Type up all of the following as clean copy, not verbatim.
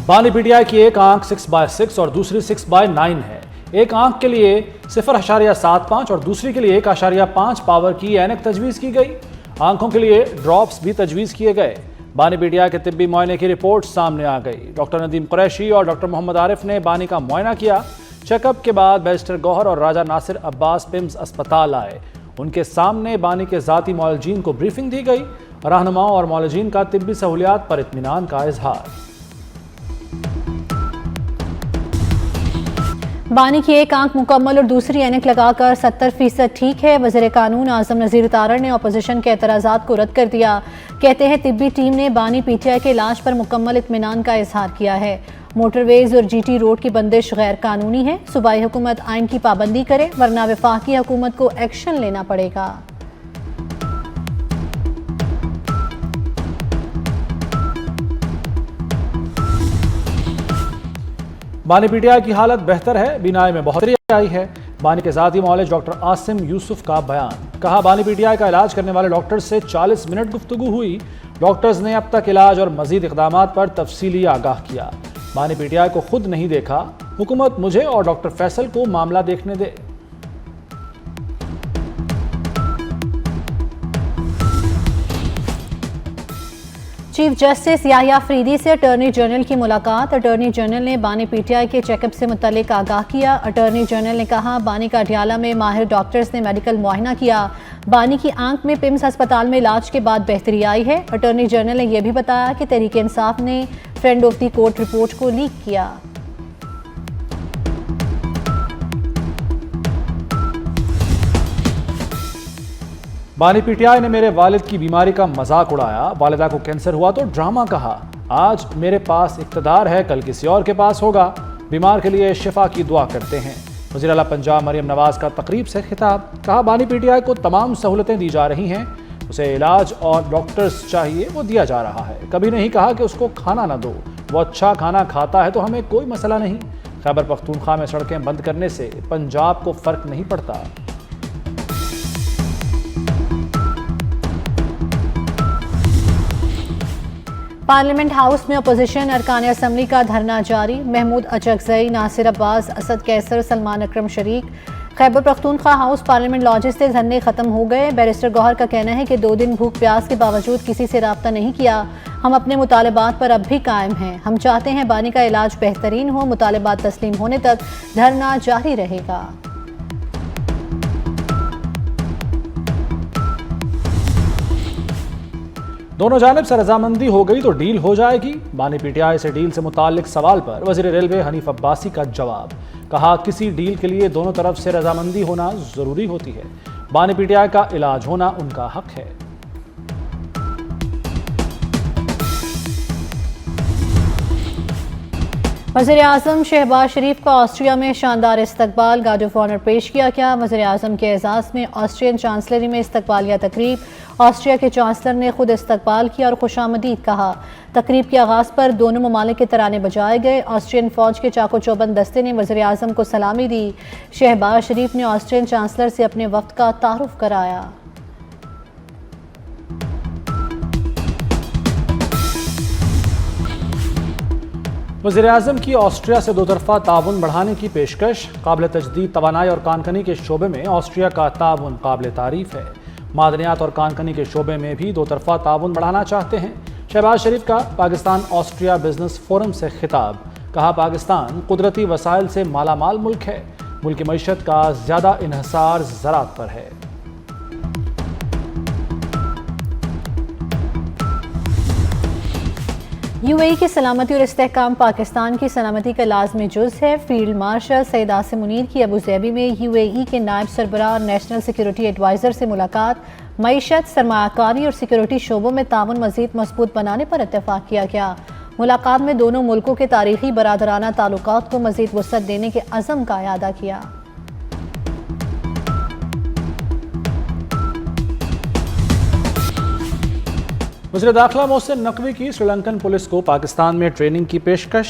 बानी पीटीआई की एक आंख 6/6 और दूसरी 6/9 है। एक आंख के लिए 0.75 और दूसरी के लिए 1.5 पावर की ऐनक तजवीज़ की गई। आंखों के लिए ड्रॉप्स भी तजवीज़ किए गए। बानी पीटीआई के तिब्बी मुआयने की रिपोर्ट सामने आ गई। डॉक्टर नदीम कुरैशी और डॉक्टर मोहम्मद आरिफ ने बानी का मुआयना किया। चेकअप के बाद बैरिस्टर गौहर और राजा नासिर अब्बास पिम्स अस्पताल आए। उनके सामने बानी के ज़ाती मौलजीन को ब्रीफिंग दी गई। रहनुमाओं और मौलजीन का तिब्बी सहूलियात पर इत्मीनान का इजहार। बानी की एक आंख मुकम्मल और दूसरी ऐनक लगाकर 70% ठीक है। वज़ीर कानून आज़म नज़ीर तारड़ ने अपोजिशन के एतराज़ात को रद्द कर दिया। कहते हैं तिब्बी टीम ने बानी पीटीआई के इलाज पर मुकम्मल इत्मीनान का इजहार किया है। मोटरवेज और जीटी रोड की बंदिश गैर कानूनी है। सूबाई हुकूमत आइन की पाबंदी करे वरना वफाकी हुकूमत को एक्शन लेना पड़ेगा। बानी पीटीआई की हालत बेहतर है। बीनाई में बढ़ोतरी आई है। बानी के ज़ाती मौलज डॉक्टर आसिम यूसुफ का बयान। कहा, बानी पीटीआई का इलाज करने वाले डॉक्टर से 40 मिनट गुफ्तगू हुई। डॉक्टर्स ने अब तक इलाज और मजीद इकदाम पर तफसीली आगाह किया। बानी पीटीआई को खुद नहीं देखा। हुकूमत मुझे और डॉक्टर फैसल को मामला देखने दे। चीफ जस्टिस याहिया अफरीदी से अटॉर्नी जनरल की मुलाकात। अटॉर्नी जनरल ने बानी पीटीआई के चेकअप से मुतल्लिक आगाह किया। अटॉर्नी जनरल ने कहा, बानी का अडियाला में माहिर डॉक्टर्स ने मेडिकल मुआयना किया। बानी की आंख में पिम्स अस्पताल में इलाज के बाद बेहतरी आई है। अटॉर्नी जनरल ने यह भी बताया कि तहरीक इंसाफ ने friend of the court report को लीक किया। बानी पीटीआई ने मेरे वालिद की बीमारी का मजाक उड़ाया। वालिदा को कैंसर हुआ तो ड्रामा कहा। आज मेरे पास इक़्तिदार है, कल किसी और के पास होगा। बीमार के लिए शिफा की दुआ करते हैं। वज़ीर आला पंजाब मरियम नवाज का तकरीब से खिताब। कहा, बानी पीटीआई को तमाम सहूलतें दी जा रही हैं। उसे इलाज और डॉक्टर्स चाहिए, वो दिया जा रहा है। कभी नहीं कहा कि उसको खाना ना दो। वो अच्छा खाना खाता है तो हमें कोई मसला नहीं। खैबर पख्तूनख्वा में सड़कें बंद करने से पंजाब को फ़र्क नहीं पड़ता। पार्लियामेंट हाउस में अपोजिशन अरकान असम्बली का धरना जारी। महमूद अचकजई, नासिर अब्बास, असद कैसर, सलमान अकरम शरीक। Khyber Pakhtunkhwa house parliament lodges से धरने खत्म हो गए। बैरिस्टर गौहर का कहना है कि 2 दिन भूख प्यास के बावजूद किसी से रब्ता नहीं किया। हम अपने मुतालबात पर अब भी कायम हैं। हम चाहते हैं बानी का इलाज बेहतरीन हो। मुतालबात तस्लीम होने तक धरना जारी रहेगा। दोनों जानिब से रजामंदी हो गई तो डील हो जाएगी। बानी पीटीआई से डील से मुताल्लिक सवाल पर वज़ीर रेलवे हनीफ अब्बासी का जवाब। कहा, किसी डील के लिए दोनों तरफ से रजामंदी होना ज़रूरी होती है। बानी पीटीआई का इलाज होना उनका हक है। वज़ीर आज़म शहबाज शरीफ का ऑस्ट्रिया में शानदार इस्तकबाल। गार्ड ऑफ ऑनर पेश किया गया। वज़ीर आज़म के एजाज़ में ऑस्ट्रियन चांसलरी में इस्तकबालिया तकरीब। ऑस्ट्रिया के चांसलर ने खुद इस्तकबाल किया और खुशामदीद कहा। तकरीब के आगाज़ पर दोनों ममालिक के तराने बजाए गए। ऑस्ट्रियन फ़ौज के चाको चौबंद दस्ते ने वज़ीर आज़म को सलामी दी। शहबाज शरीफ ने ऑस्ट्रियन चांसलर से अपने वफ़द का तारुफ कराया। वज़ीर आज़म की ऑस्ट्रिया से दो तरफ़ा ताउन बढ़ाने की पेशकश। काबिल तजदीद तवानाई और कानकनी के शोबे में ऑस्ट्रिया का ताउन काबिल तारीफ़ है। मादनियात और कानकनी के शोबे में भी दो तरफ़ा ताउन बढ़ाना चाहते हैं। शहबाज शरीफ का पाकिस्तान ऑस्ट्रिया बिजनेस फोरम से खिताब। कहा, पाकिस्तान कुदरती वसाइल से मालामाल मुल्क है। मुल्क की मईशत का ज़्यादा इन्हसार ज़राअत पर है। यूएई की सलामती और इस्तेहकाम पाकिस्तान की सलामती का लाजमी जुज़ है। फील्ड मार्शल सैयद आसिम मुनीर की अबू ज़ैबी में यूएई के नायब सरबराह और नेशनल सिक्योरिटी एडवाइज़र से मुलाकात। मईशत, सरमायाकारी और सिक्योरिटी शोबों में ताउन मज़ीद मजबूत बनाने पर इत्तेफाक किया गया। मुलाकात में दोनों मुल्कों के तारीखी बरादराना ताल्लुकात को मज़ीद वुसअत देने के अज़म का इयादा किया। वज़ीर दाखिला मोहसिन नकवी की श्रीलंकन पुलिस को पाकिस्तान में ट्रेनिंग की पेशकश।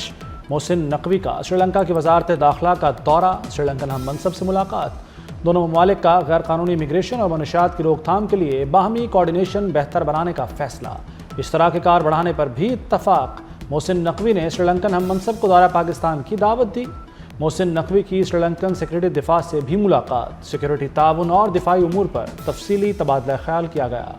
मोहसिन नकवी का श्रीलंका की वजारत दाखिला का दौरा। श्रीलंकन हम मनसब से मुलाकात। दोनों ममालिक का गैर कानूनी इमिग्रेशन और मनशियात की रोकथाम के लिए बाहमी कोऑर्डिनेशन बेहतर बनाने का फैसला। इश्तराक कार बढ़ाने पर भी इत्तफाक। मोहसिन नकवी ने श्रीलंकन हम मनसब को दौरा पाकिस्तान की दावत दी। मोहसिन नकवी की श्रीलंकन सेक्रेटरी दिफा से भी मुलाकात, सिक्योरिटी ताउन और दिफाई उमूर पर तफसीली तबादला ख्याल किया गया।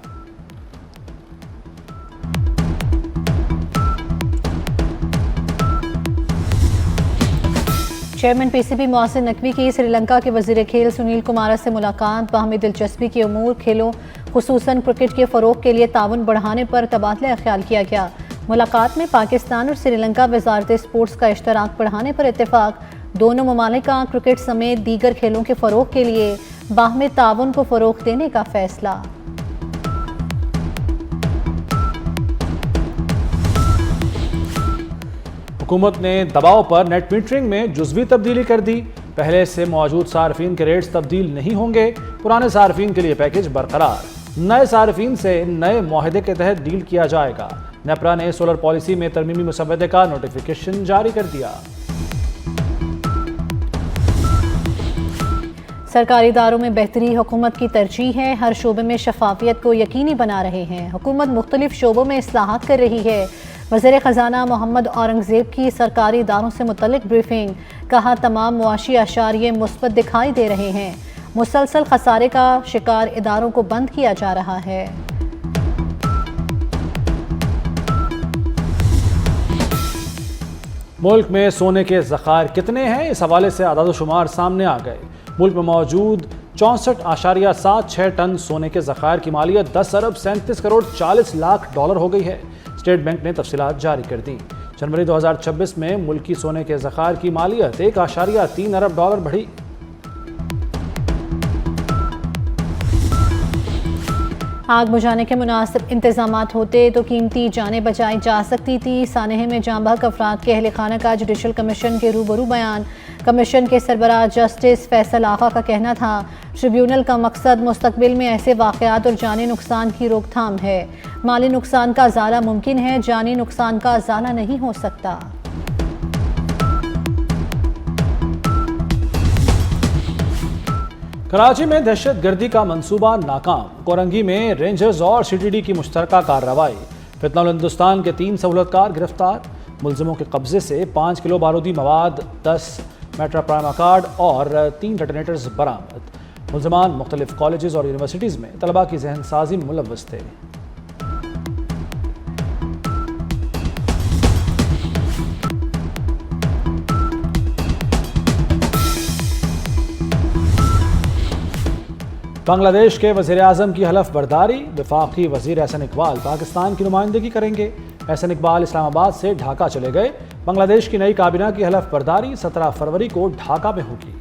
चेयरमैन पीसीबी मोहसिन नकवी की श्रीलंका के वजीर खेल सुनील कुमार से मुलाकात, बाहमी दिलचस्पी के उमूर, खेलों खुसूसन क्रिकेट के फ़रोग के लिए ताउन बढ़ाने पर तबादला ख्याल किया गया। मुलाकात में पाकिस्तान और श्रीलंका वजारत स्पोर्ट्स का इश्तराक बढ़ाने पर इत्तेफाक। दोनों ममालिक का क्रिकेट समेत दीगर खेलों के फ़रोग के लिए बाहमी ताउन को फ़रोग देने का फैसला। हुकूमत ने दबाव पर नेट मीटरिंग में जुज़वी तब्दीली कर दी। पहले से मौजूद सार्फिन के रेट्स तब्दील नहीं होंगे, पुराने सार्फिन के लिए पैकेज बरकरार। नए सार्फिन से नए मुआहदे के तहत डील किया जाएगा। नेपरा ने सोलर पॉलिसी में तरमीमी मुसव्वदे का नोटिफिकेशन जारी कर दिया। सरकारी इदारों में बेहतरी हुकूमत की तरजीह है, हर शोबे में शफाफियत को यकीनी बना रहे हैं। हुकूमत मुख्तलिफ शोबों में इस्लाहात कर रही है। वज़ीर ख़जाना मोहम्मद औरंगज़ेब की सरकारी इदारों से मुतल्लिक ब्रीफिंग, कहा तमाम मुआशी आशारिये मुस्बत दिखाई दे रहे हैं। मुसलसल खसारे का शिकार इदारों को बंद किया जा रहा है। मुल्क में सोने के ज़खायर कितने हैं, इस हवाले से आदाद-ओ-शुमार सामने आ गए। मुल्क में मौजूद 64.76 टन सोने के ज़खायर की मालियत 10 अरब 37 करोड़ 40 लाख डॉलर हो गई है। स्टेट बैंक ने तफसीलात जारी कर दी। जनवरी 2026 में मुल्की सोने के ज़खायर की मालियत 1.3 अरब डॉलर बढ़ी। आग बुझाने के मुनासिब इंतजामात होते तो कीमती जानें बचाई जा सकती थी। सानहे में जाँ बहक अफराद के अहल खाना का जुडिशल कमीशन के रूबरू बयान। कमीशन के सरबराह जस्टिस फैसल आगा का कहना था, ट्रिब्यूनल का मकसद मुस्तकबिल में ऐसे वाक़यात और जानी नुकसान की रोकथाम है। माली नुकसान का ज़ाला मुमकिन है, जानी नुकसान का ज़ाला नहीं हो सकता। कराची में दहशत गर्दी का मंसूबा नाकाम, कोरंगी में रेंजर्स और सीटीडी की मुश्तरका कार्रवाई। फितनाउल हिंदुस्तान के 3 सहूलतकार गिरफ्तार। मुलजिमों के कब्जे से 5 किलो बारूदी मवाद, 10 मेट्राप्रामा कार्ड और 3 डेटोनेटर्स बरामद। मुलजमान मुख्तलिफ कॉलेजेस और यूनिवर्सिटीज़ में तलबा की जहन साजी में मुलव्वस थे। बांग्लादेश के वज़ीर-ए-आज़म की हलफ बर्दारी। वफाकी वज़ीर एहसन इकबाल पाकिस्तान की नुमाइंदगी करेंगे। एहसन इकबाल इस्लामाबाद से ढाका चले गए। बांग्लादेश की नई काबीना की हलफ बर्दारी 17 फरवरी को ढाका में होगी।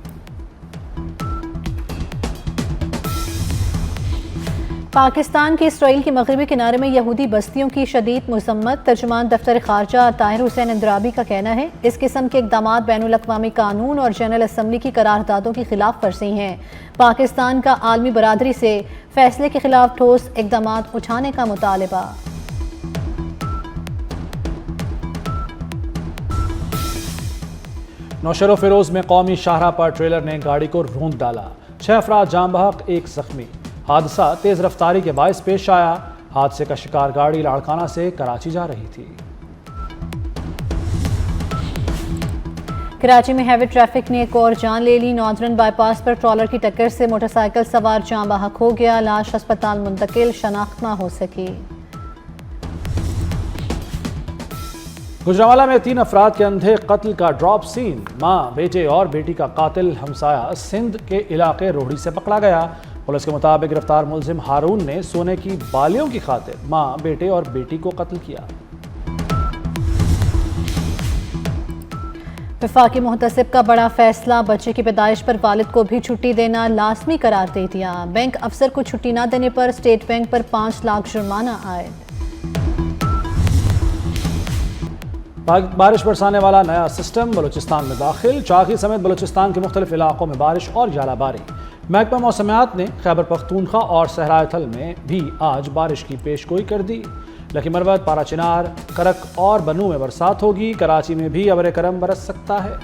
पाकिस्तान के इसराइल के मगरबी किनारे में यहूदी बस्तियों की शदीद मजम्मत। तर्जुमान दफ्तर खारजा ताहिर हुसैन इंद्राबी का कहना है, इस किस्म के इक़दामात बैनुल अक़वामी कानून और जनरल असम्बली की करारदादों की खिलाफ वर्जी हैं। पाकिस्तान का आलमी बरादरी से फैसले के खिलाफ ठोस इक़दामात उठाने का मुतालबा। नौशेरो फिरोज में कौमी शाहराह पर ट्रेलर ने गाड़ी को रौंद डाला। 6 अफराद जाम बहक, 1 जख्मी। हादसा तेज रफ्तारी के बायस पेश आया। हादसे का शिकार गाड़ी लाड़काना से कराची जा रही थी। कराची में हैवी ट्रैफिक ने एक और जान ले ली। नॉर्दर्न बाईपास पर ट्रॉलर की टक्कर से मोटरसाइकिल सवार जाम बहक हो गया। लाश अस्पताल मुंतकिल, शनाख्त न हो सकी। गुजरांवाला में 3 अफराद के अंधे कत्ल का ड्रॉप सीन। मां, बेटे और बेटी का कातिल हमसाया सिंध के इलाके रोहड़ी से पकड़ा गया। पुलिस के मुताबिक गिरफ्तार मुलजिम हारून ने सोने की बालियों की खातिर मां, बेटे और बेटी को कत्ल किया। वफाकी मुहतसिब का बड़ा फैसला, बच्चे की पैदाइश पर वालिद को भी छुट्टी देना लाजमी करार दे दिया। बैंक अफसर को छुट्टी न देने पर स्टेट बैंक पर 5 लाख जुर्माना आयद। बारिश बरसाने वाला नया सिस्टम बलूचिस्तान में दाखिल। चाकी समेत बलूचिस्तान के मुख्तलिफ इलाकों में बारिश और जालाबारी। महकमा मौसमियात ने खैबर पख्तूनख्वा और सहराए थल में भी आज बारिश की पेशगोई कर दी। लकी मरवत, पारा चिनार, करक और बनू में बरसात होगी। कराची में भी अबर करम बरस सकता है।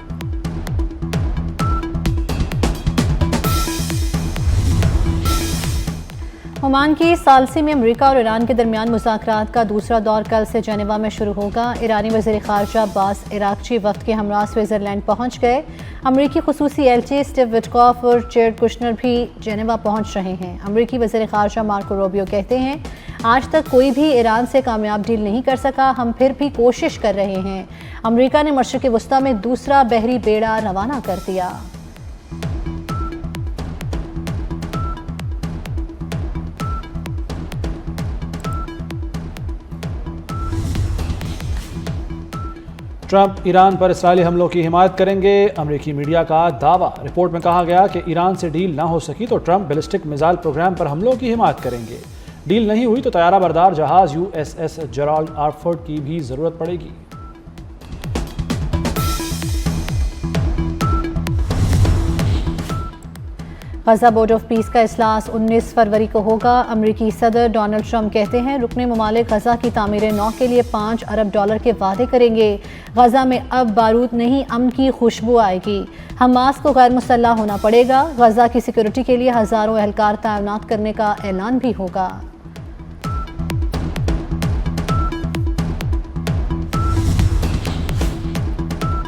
ओमान की सालसी में अमेरिका और ईरान के दरमियान मुज़ाकरात का दूसरा दौर कल से जेनेवा में शुरू होगा। ईरानी वज़ीर ख़ारजा अब्बास इराक़ची वफ़द के हमरा स्विट्ज़रलैंड पहुँच गए। अमरीकी ख़ुसूसी एलची स्टीव विटकॉफ और जेरेड कुशनर भी जेनेवा पहुँच रहे हैं। अमरीकी वज़ीर ख़ारजा मार्को रूबियो कहते हैं, आज तक कोई भी ईरान से कामयाब डील नहीं कर सका, हम फिर भी कोशिश कर रहे हैं। अमरीका ने मशरिक़ वस्ता में दूसरा बहरी बेड़ा रवाना कर दिया। ट्रंप ईरान पर इस्राएली हमलों की हिमायत करेंगे, अमेरिकी मीडिया का दावा। रिपोर्ट में कहा गया कि ईरान से डील ना हो सकी तो ट्रंप बैलिस्टिक मिसाइल प्रोग्राम पर हमलों की हिमायत करेंगे। डील नहीं हुई तो तैयारा बरदार जहाज USS जेराल्ड आर फोर्ड की भी जरूरत पड़ेगी। गजा बोर्ड ऑफ पीस का इजलास 19 फरवरी को होगा। अमरीकी सदर डोनाल्ड ट्रंप कहते हैं, रुकने ममालिक गजा की तामीर नौ के लिए $5 अरब के वादे करेंगे। गजा में अब बारूद नहीं, अमन की खुशबू आएगी। हमास को गैर मुसल्लह होना पड़ेगा। गजा की सिक्योरिटी के लिए हज़ारों एहलकार तैनात करने का ऐलान भी होगा।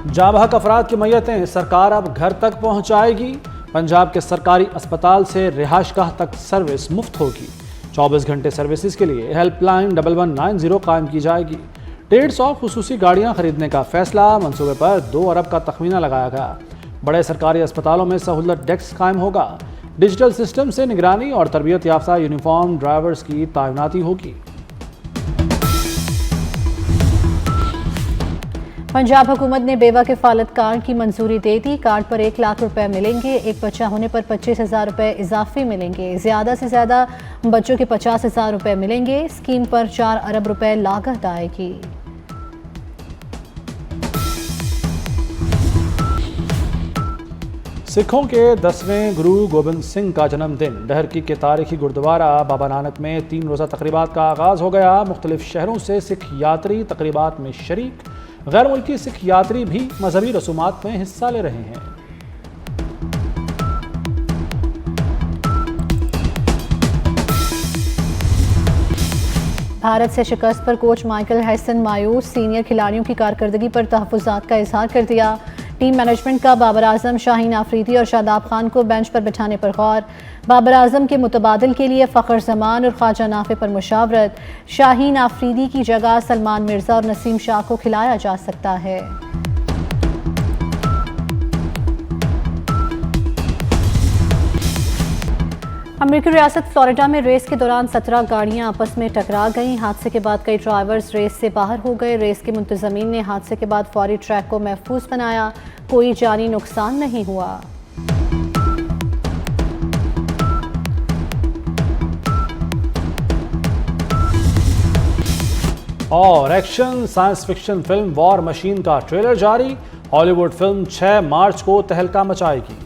जाबहक अफराद की मैयतें सरकार अब घर तक पहुंचाएगी। पंजाब के सरकारी अस्पताल से रिहायशगाह तक सर्विस मुफ्त होगी। 24 घंटे सर्विसेज के लिए हेल्पलाइन 1190 कायम की जाएगी। 150 खुसूसी गाड़ियां खरीदने का फैसला, मंसूबे पर 2 अरब का तखमीना लगाया गया। बड़े सरकारी अस्पतालों में सहूलत डेस्क कायम होगा। डिजिटल सिस्टम से निगरानी और तरबियत याफ्ता यूनिफॉर्म ड्राइवर्स की तैनाती होगी। पंजाब हुकूमत ने बेवा किफ़ालत कार्ड की मंजूरी दे दी। कार्ड पर 1 लाख रुपए मिलेंगे। एक बच्चा होने पर 25,000 रुपए इजाफी मिलेंगे। ज़्यादा से ज़्यादा बच्चों के 50,000 रुपए मिलेंगे। स्कीम पर 4 अरब रुपए लागत आएगी। सिखों के 10वें गुरु गोबिंद सिंह का जन्मदिन डहरकी के तारीखी गुरुद्वारा बाबा नानक में 3 रोज़ा तकरीबात का आगाज़ हो गया। मुख्तलिफ शहरों से सिख यात्री तकरीबात में शरीक। गैर मुल्की सिख यात्री भी मजहबी रसूमात में हिस्सा ले रहे हैं। भारत से शिकस्त पर कोच माइकल हैसन मायूस। सीनियर खिलाड़ियों की कारकर्दगी पर तहफ़्फ़ुज़ात का इजहार कर दिया। टीम मैनेजमेंट का बाबर आजम, शाहीन आफरीदी और शादाब खान को बेंच पर बिठाने पर गौर। बाबर आजम के मुतबादिल के लिए फ़खर जमान और ख्वाजा नाफे पर मुशावरत। शाहीन आफरीदी की जगह सलमान मिर्ज़ा और नसीम शाह को खिलाया जा सकता है। अमेरिकी रियासत फ्लोरिडा में रेस के दौरान 17 गाड़ियां आपस में टकरा गईं। हादसे के बाद कई ड्राइवर्स रेस से बाहर हो गए। रेस के मुंतज़मीन ने हादसे के बाद फौरी ट्रैक को महफूज बनाया। कोई जानी नुकसान नहीं हुआ। और action science fiction film war machine का ट्रेलर जारी। हॉलीवुड फिल्म 6 मार्च को तहलका मचाएगी।